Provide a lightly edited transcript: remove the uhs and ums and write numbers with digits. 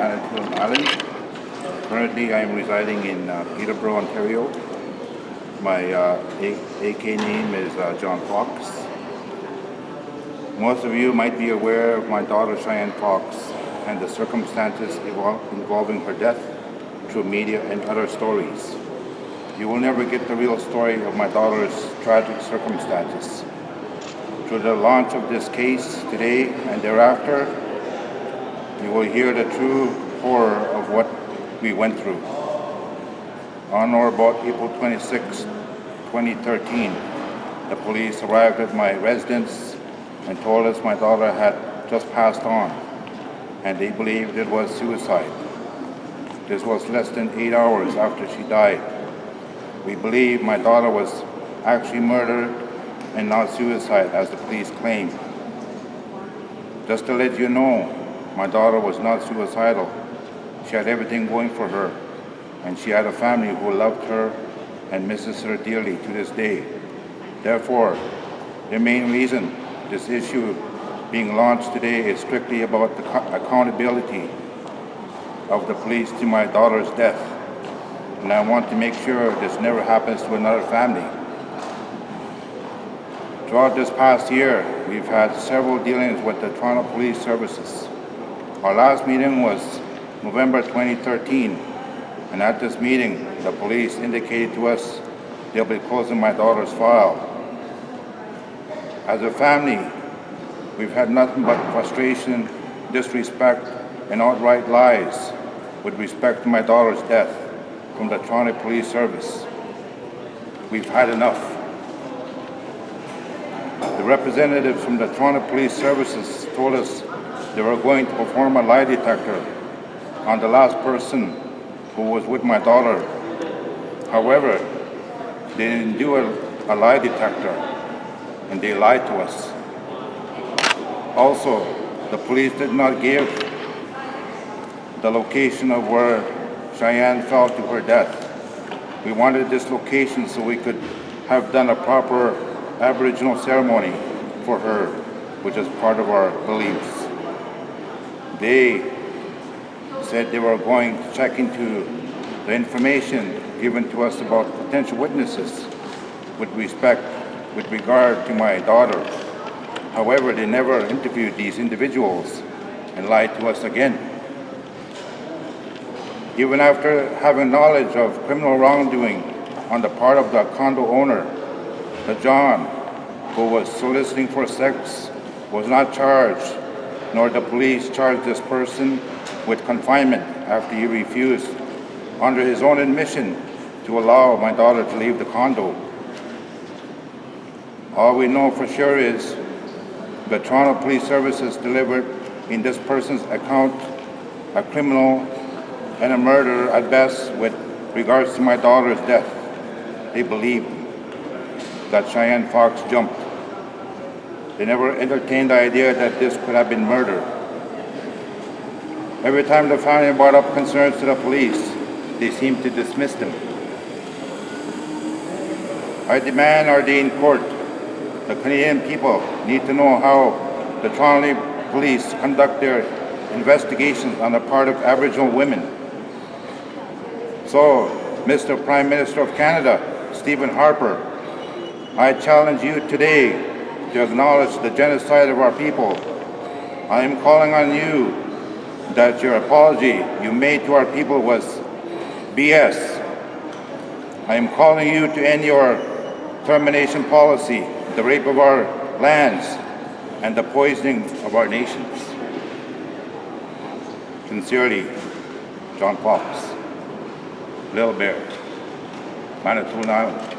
Manitoulin Island. Currently, I am residing in Peterborough, Ontario. My AK name is John Fox. Most of you might be aware of my daughter Cheyenne Fox and the circumstances involving her death through media and other stories. You will never get the real story of my daughter's tragic circumstances. Through the launch of this case today and thereafter, you will hear the true horror of what we went through. On or about April 26, 2013, the police arrived at my residence and told us my daughter had just passed on, and they believed it was suicide. This was less than 8 hours after she died. We believe my daughter was actually murdered and not suicide, as the police claim. Just to let you know, my daughter was not suicidal. She had everything going for her, and she had a family who loved her and misses her dearly to this day. Therefore, the main reason this issue being launched today is strictly about the accountability of the police to my daughter's death. And I want to make sure this never happens to another family. Throughout this past year, we've had several dealings with the Toronto Police Services. Our last meeting was November 2013, and at this meeting, the police indicated to us they'll be closing my daughter's file. As a family, we've had nothing but frustration, disrespect, and outright lies with respect to my daughter's death from the Toronto Police Service. We've had enough. The representatives from the Toronto Police Services told us they were going to perform a lie detector on the last person who was with my daughter. However, they didn't do a lie detector, and they lied to us. Also, the police did not give the location of where Cheyenne fell to her death. We wanted this location so we could have done a proper Aboriginal ceremony for her, which is part of our beliefs. They said they were going to check into the information given to us about potential witnesses with regard to my daughter. However, they never interviewed these individuals and lied to us again. Even after having knowledge of criminal wrongdoing on the part of the condo owner, the John, who was soliciting for sex, was not charged, nor the police charged this person with confinement after he refused, under his own admission, to allow my daughter to leave the condo. All we know for sure is the Toronto Police Services delivered in this person's account a criminal and a murder at best with regards to my daughter's death. They believed that Cheyenne Fox jumped. They never entertained the idea that this could have been murder. Every time the family brought up concerns to the police, they seemed to dismiss them. I demand our day in court. The Canadian people need to know how the Toronto Police conduct their investigations on the part of Aboriginal women. So, Mr. Prime Minister of Canada, Stephen Harper, I challenge you today to acknowledge the genocide of our people. I am calling on you that your apology you made to our people was BS. I am calling you to end your termination policy, the rape of our lands, and the poisoning of our nations. Sincerely, John Fox, Little Bear, Manitoulin Island.